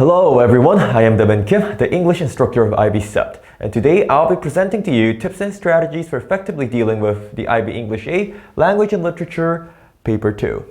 Hello everyone, I am Daman Kim, the English instructor of IBSEPT, and today I'll be presenting to you tips and strategies for effectively dealing with the IB English A Language and Literature Paper 2.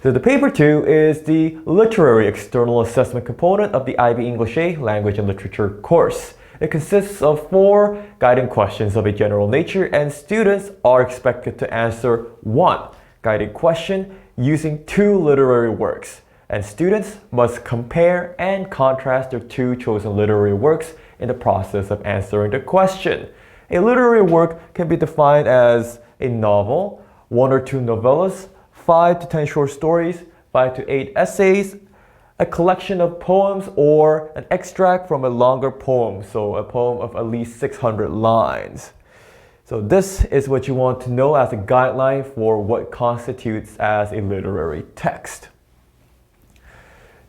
So the Paper 2 is the literary external assessment component of the IB English A Language and Literature course. It consists of 4 guiding questions of a general nature, and students are expected to answer 1 guided question using 2 literary works. And students must compare and contrast their 2 chosen literary works in the process of answering the question. A literary work can be defined as a novel, 1 or 2 novellas, 5 to 10 short stories, 5 to 8 essays, a collection of poems, or an extract from a longer poem, so a poem of at least 600 lines. So this is what you want to know as a guideline for what constitutes as a literary text.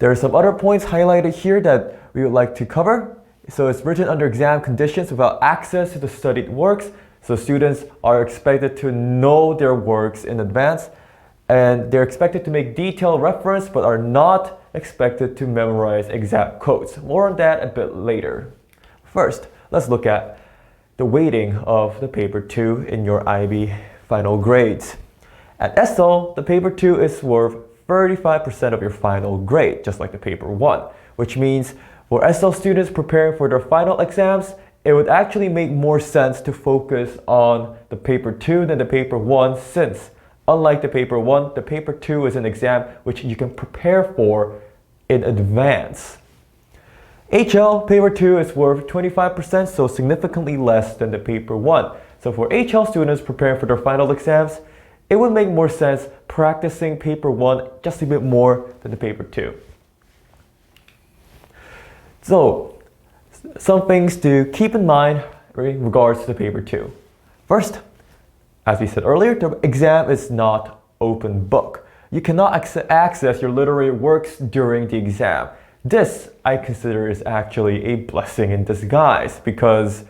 There are some other points highlighted here that we would like to cover. So it's written under exam conditions without access to the studied works. So students are expected to know their works in advance, and they're expected to make detailed reference but are not expected to memorize exact quotes. More on that a bit later. First, let's look at the weighting of the Paper 2 in your IB final grades. At SL, the Paper 2 is worth 35% of your final grade, just like the Paper 1, which means for SL students preparing for their final exams, it would actually make more sense to focus on the Paper 2 than the Paper 1, since unlike the Paper 1, the Paper 2 is an exam which you can prepare for in advance. HL Paper 2 is worth 25%, so significantly less than the Paper 1. So for HL students preparing for their final exams, it would make more sense practicing Paper 1 just a bit more than the Paper 2. So, some things to keep in mind in regards to the Paper 2. First, as we said earlier, the exam is not open book. You cannot access your literary works during the exam. This, I consider, is actually a blessing in disguise, because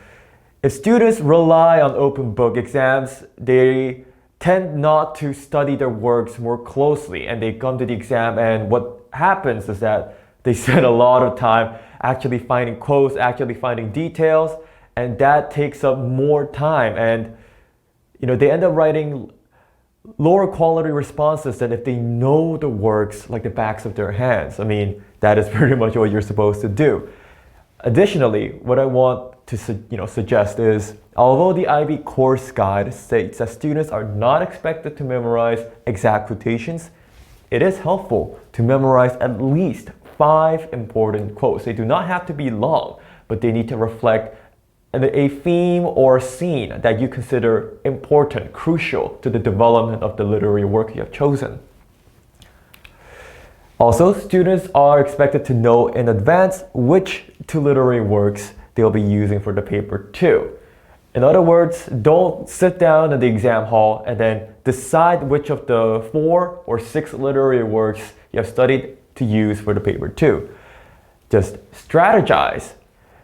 if students rely on open book exams, they tend not to study their works more closely, and they come to the exam, and what happens is that they spend a lot of time actually finding quotes, actually finding details, and that takes up more time, and they end up writing lower quality responses than if they know the works like the backs of their hands. I mean, that is pretty much what you're supposed to do. Additionally, what I want to suggest is, although the IB course guide states that students are not expected to memorize exact quotations, it is helpful to memorize at least 5 important quotes. They do not have to be long, but they need to reflect a theme or scene that you consider important, crucial to the development of the literary work you have chosen. Also, students are expected to know in advance which 2 literary works they'll be using for the Paper 2. In other words, don't sit down in the exam hall and then decide which of the 4 or 6 literary works you have studied to use for the Paper 2. Just strategize.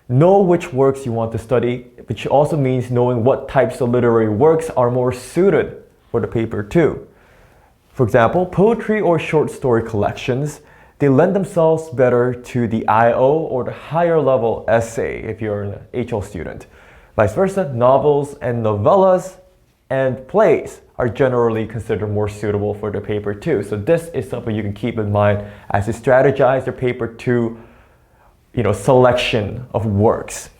Know which works you want to study, which also means knowing what types of literary works are more suited for the Paper 2. For example, poetry or short story collections, they lend themselves better to the IO or the higher level essay if you're an HL student. Vice versa, novels and novellas and plays are generally considered more suitable for the Paper 2. So this is something you can keep in mind as you strategize your Paper 2 selection of works.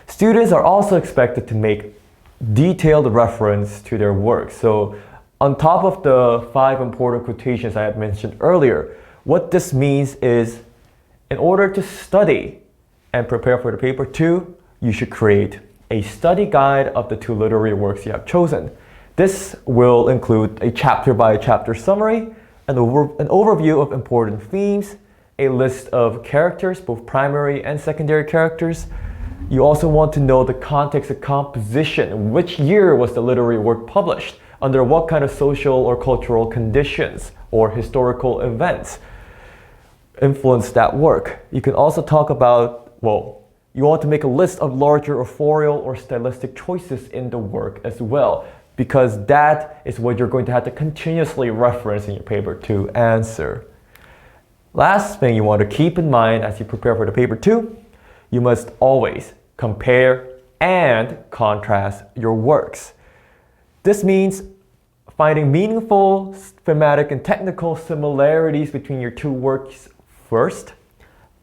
Students are also expected to make detailed reference to their work. So on top of the 5 important quotations I had mentioned earlier, what this means is, in order to study and prepare for the Paper 2, you should create a study guide of the 2 literary works you have chosen. This will include a chapter-by-chapter summary, an overview of important themes, a list of characters, both primary and secondary characters. You also want to know the context of composition. Which year was the literary work published? Under what kind of social or cultural conditions or historical events influenced that work? You can also talk about, you want to make a list of larger authorial or stylistic choices in the work as well, because that is what you're going to have to continuously reference in your Paper 2 answer. Last thing you want to keep in mind as you prepare for the paper 2, you must always compare and contrast your works. This means finding meaningful thematic and technical similarities between your two works first,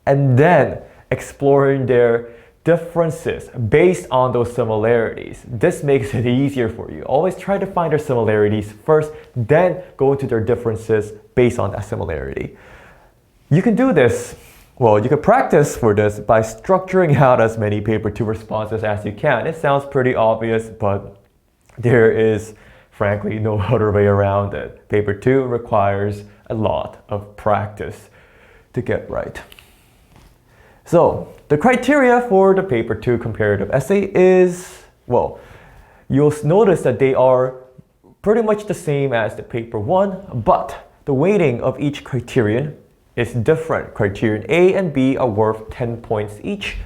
and then exploring their differences based on those similarities. This makes it easier for you. Always try to find their similarities first, then go into their differences based on that similarity. You can do this, well, you can practice for this by structuring out as many paper 2 responses as you can. It sounds pretty obvious, but there is frankly no other way around it. Paper 2 requires a lot of practice to get right. So, the criteria for the paper 2 comparative essay is, well, you'll notice that they are pretty much the same as the paper 1, but the weighting of each criterion is different. Criterion A and B are worth 10 points each.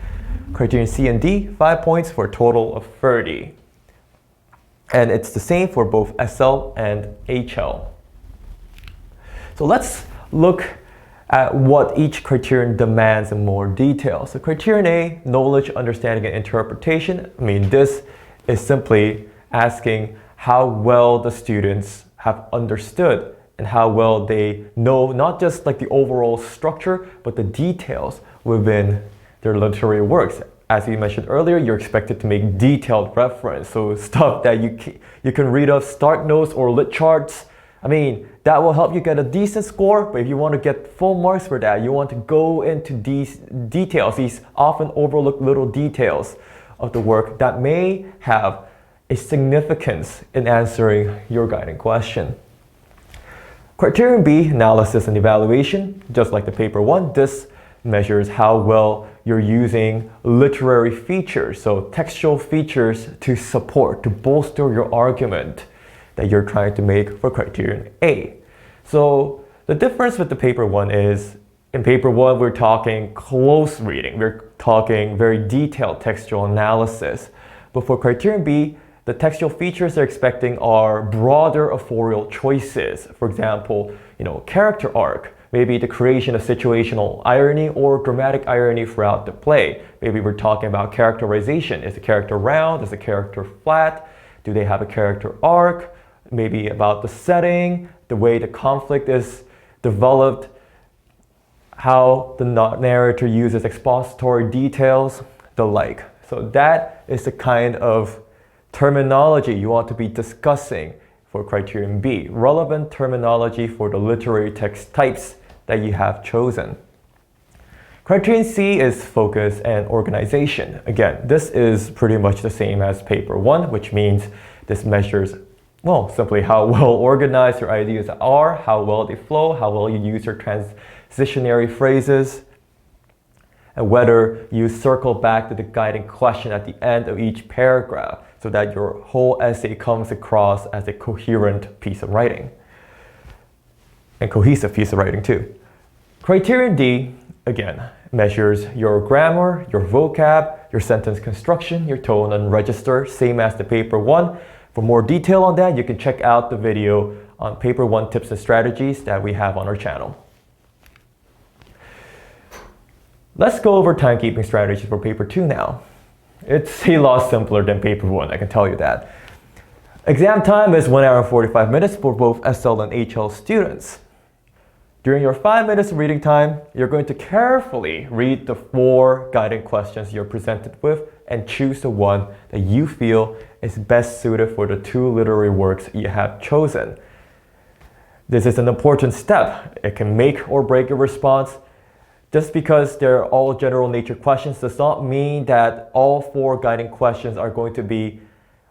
Criterion C and D, 5 points for a total of 30. And it's the same for both SL and HL. So let's look at what each criterion demands in more detail. So criterion A, knowledge, understanding, and interpretation. I mean, this is simply asking how well the students have understood and how well they know not just like the overall structure, but the details within their literary works. As we mentioned earlier, you're expected to make detailed reference. So stuff that you can read off start notes or lit charts. I mean, that will help you get a decent score, but if you want to get full marks for that, you want to go into these details, these often overlooked little details of the work that may have a significance in answering your guiding question. Criterion B, analysis and evaluation. Just like the paper 1, this measures how well you're using literary features, so textual features to support, to bolster your argument that you're trying to make for criterion A. So the difference with the paper 1 is, in paper 1 we're talking close reading, we're talking very detailed textual analysis. But for criterion B, the textual features they're expecting are broader authorial choices. For example, character arc, maybe the creation of situational irony or dramatic irony throughout the play. Maybe we're talking about characterization. Is the character round? Is the character flat? Do they have a character arc? Maybe about the setting, the way the conflict is developed, how the narrator uses expository details, the like. So that is the kind of terminology you want to be discussing for criterion B, relevant terminology for the literary text types that you have chosen. Criterion C is focus and organization. Again, this is pretty much the same as paper 1, which means this measures, well, simply how well organized your ideas are, how well they flow, how well you use your transitionary phrases, and whether you circle back to the guiding question at the end of each paragraph so that your whole essay comes across as a coherent piece of writing. And cohesive piece of writing too. Criterion D, again, measures your grammar, your vocab, your sentence construction, your tone and register, same as the paper 1. For more detail on that, you can check out the video on paper 1 tips and strategies that we have on our channel. Let's go over timekeeping strategies for paper 2 now. It's a lot simpler than paper 1, I can tell you that. Exam time is 1 hour and 45 minutes for both SL and HL students. During your 5 minutes of reading time, you're going to carefully read the 4 guiding questions you're presented with and choose the one that you feel is best suited for the 2 literary works you have chosen. This is an important step. It can make or break your response. Just because they're all general nature questions does not mean that all 4 guiding questions are going to be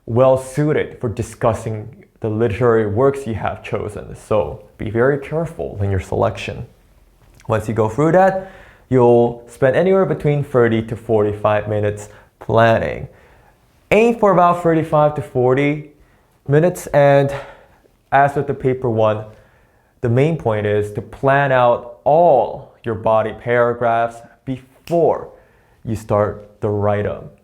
well suited for discussing the literary works you have chosen. So be very careful in your selection. Once you go through that, you'll spend anywhere between 30 to 45 minutes planning. Aim for about 35 to 40 minutes, and as with the paper 1, the main point is to plan out all your body paragraphs before you start the write-up.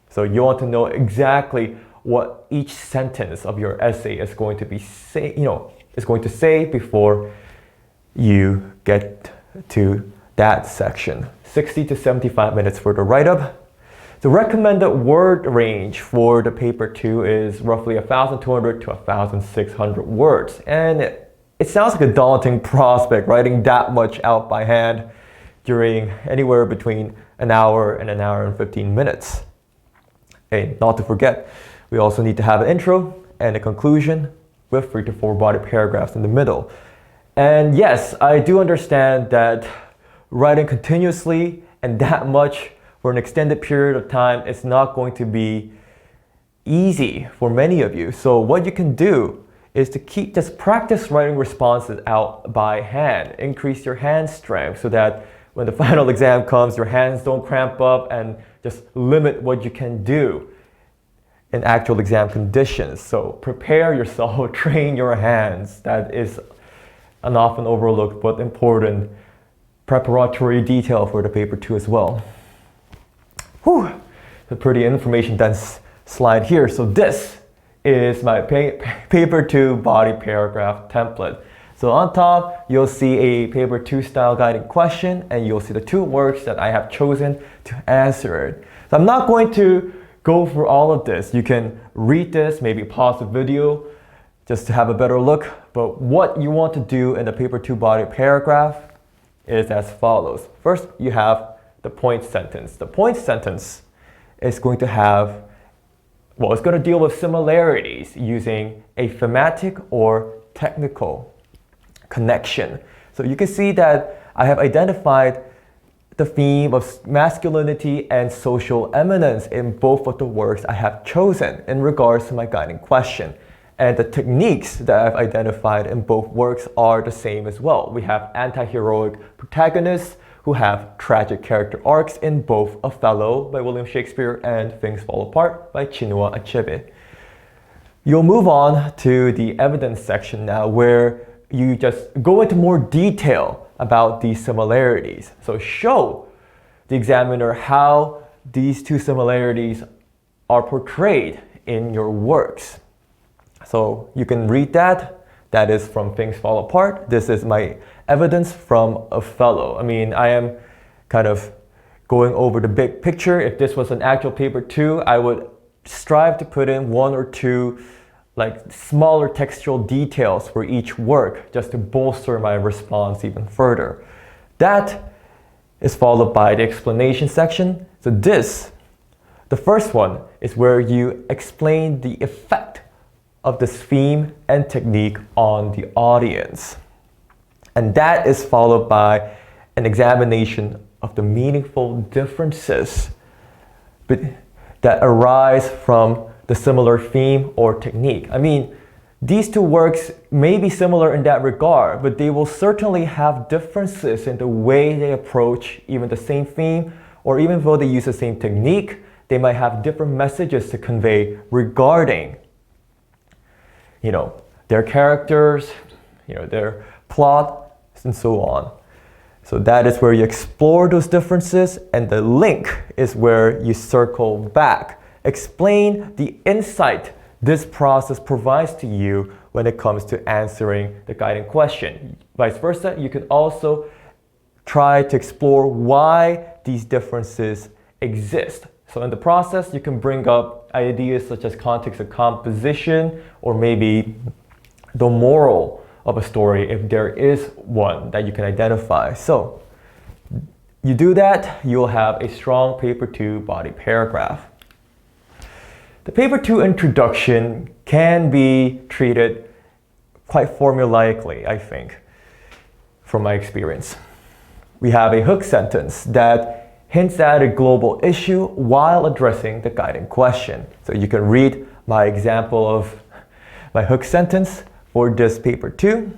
So you want to know exactly what each sentence of your essay is going to be say before you get to that section. 60 to 75 minutes for the write-up. The recommended word range for the paper 2 is roughly 1,200 to 1,600 words. And it sounds like a daunting prospect, writing that much out by hand during anywhere between an hour and 15 minutes. And not to forget, we also need to have an intro and a conclusion with 3 to 4 body paragraphs in the middle. And yes, I do understand that writing continuously and that much for an extended period of time is not going to be easy for many of you. So what you can do is to just practice writing responses out by hand. Increase your hand strength so that when the final exam comes, your hands don't cramp up, and just limit what you can do in actual exam conditions. So prepare yourself, train your hands. That is an often overlooked but important preparatory detail for the paper 2 as well. Whew, a pretty information dense slide here. So this is my paper 2 body paragraph template. So on top, you'll see a paper 2 style guiding question, and you'll see the 2 works that I have chosen to answer it. So I'm not going to go through all of this. You can read this, maybe pause the video just to have a better look. But what you want to do in the paper 2 body paragraph is as follows. First, you have the point sentence. The point sentence is going to have, well, it's going to deal with similarities using a thematic or technical connection. So you can see that I have identified the theme of masculinity and social eminence in both of the works I have chosen in regards to my guiding question. And the techniques that I've identified in both works are the same as well. We have anti-heroic protagonists who have tragic character arcs in both Othello by William Shakespeare and Things Fall Apart by Chinua Achebe. You'll move on to the evidence section now, where you just go into more detail about these similarities. So show the examiner how these 2 similarities are portrayed in your works. So you can read that. That is from Things Fall Apart. This is my evidence from Othello. I mean, I am kind of going over the big picture. If this was an actual paper 2, I would strive to put in 1 or 2 like smaller textual details for each work just to bolster my response even further. That is followed by the explanation section. So the first one is where you explain the effect of this theme and technique on the audience. And that is followed by an examination of the meaningful differences that arise from the similar theme or technique. I mean, these 2 works may be similar in that regard, but they will certainly have differences in the way they approach even the same theme, or even though they use the same technique, they might have different messages to convey regarding, their characters, their plot, and so on. So that is where you explore those differences, and the link is where you circle back. Explain the insight this process provides to you when it comes to answering the guiding question. Vice versa, you can also try to explore why these differences exist. So in the process, you can bring up ideas such as context of composition, or maybe the moral of a story if there is one that you can identify. So you do that, you'll have a strong paper 2 body paragraph. The paper 2 introduction can be treated quite formulaically, I think, from my experience. We have a hook sentence that hints at a global issue while addressing the guiding question. So you can read my example of my hook sentence for this paper 2.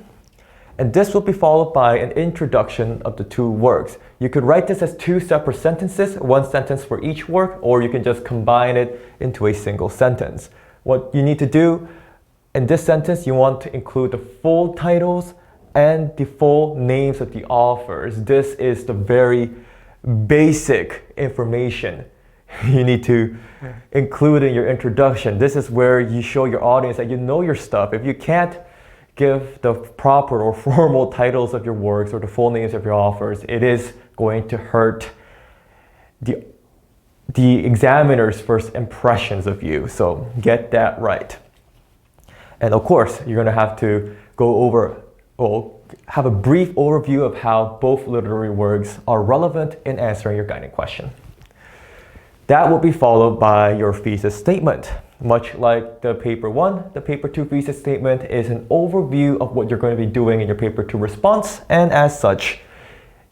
And this will be followed by an introduction of the 2 works. You could write this as 2 separate sentences, 1 sentence for each work, or you can just combine it into a single sentence. What you need to do in this sentence, you want to include the full titles and the full names of the authors. This is the very basic information you need to include in your introduction. This is where you show your audience that you know your stuff. If you can't give the proper or formal titles of your works or the full names of your authors, it is going to hurt the examiner's first impressions of you. So get that right. And of course, you're going to have to go over, or have a brief overview of how both literary works are relevant in answering your guiding question. That will be followed by your thesis statement. Much like the paper 1, the paper 2 thesis statement is an overview of what you're going to be doing in your paper 2 response, and as such,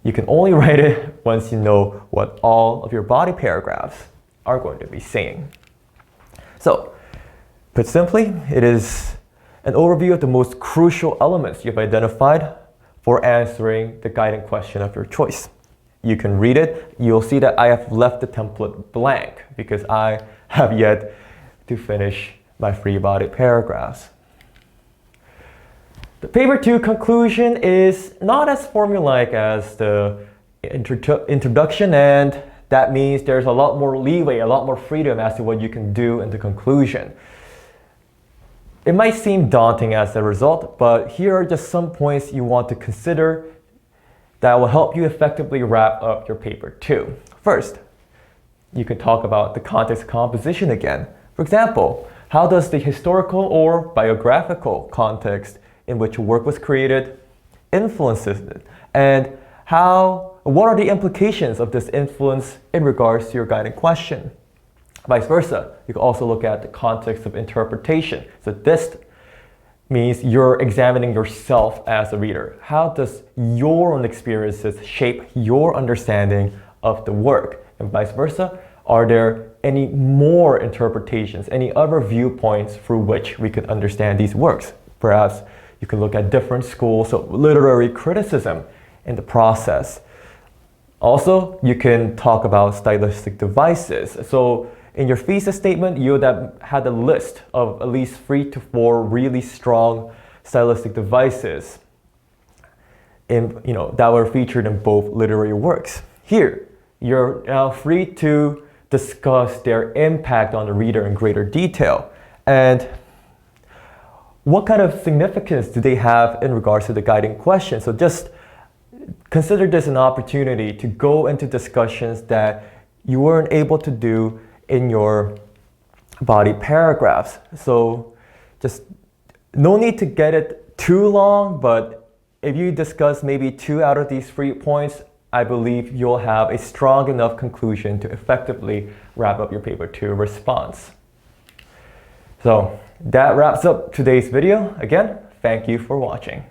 you can only write it once you know what all of your body paragraphs are going to be saying. So, put simply, it is an overview of the most crucial elements you've identified for answering the guiding question of your choice. You can read it. You'll see that I have left the template blank because I have yet to finish my free body paragraphs. The paper 2 conclusion is not as formulaic as the introduction, and that means there's a lot more leeway, a lot more freedom as to what you can do in the conclusion. It might seem daunting as a result, but here are just some points you want to consider that will help you effectively wrap up your paper 2. First, you can talk about the context composition again. For example, how does the historical or biographical context in which a work was created influences it? And what are the implications of this influence in regards to your guiding question? Vice versa, you can also look at the context of interpretation. So this means you're examining yourself as a reader. How does your own experiences shape your understanding of the work? And vice versa, are there any more interpretations, any other viewpoints through which we could understand these works? Perhaps you can look at different schools of literary criticism in the process. Also, you can talk about stylistic devices. So in your thesis statement, you had a list of at least 3 to 4 really strong stylistic devices that were featured in both literary works. Here, you're now free to discuss their impact on the reader in greater detail. And what kind of significance do they have in regards to the guiding question? So just consider this an opportunity to go into discussions that you weren't able to do in your body paragraphs. So just no need to get it too long, but if you discuss maybe 2 out of these 3 points, I believe you'll have a strong enough conclusion to effectively wrap up your paper 2 response. So that wraps up today's video. Again, thank you for watching.